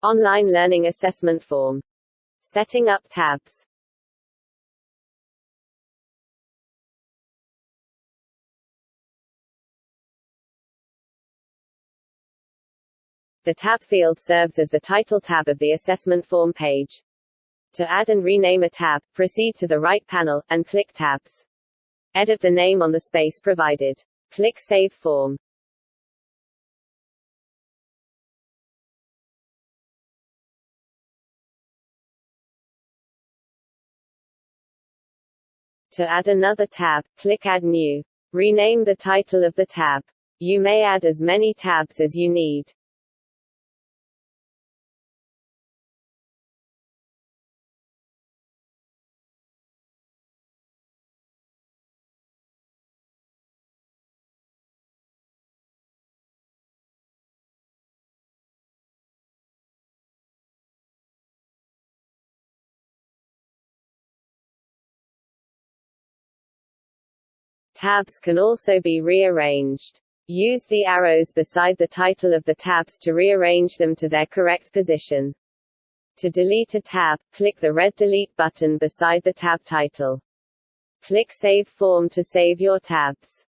Online learning assessment form. Setting up tabs. The tab field serves as the title tab of the assessment form page. To add and rename a tab, proceed to the right panel, and click Tabs. Edit the name on the space provided. Click Save Form. To add another tab, click Add New. Rename the title of the tab. You may add as many tabs as you need. Tabs can also be rearranged. Use the arrows beside the title of the tabs to rearrange them to their correct position. To delete a tab, click the red Delete button beside the tab title. Click Save Form to save your tabs.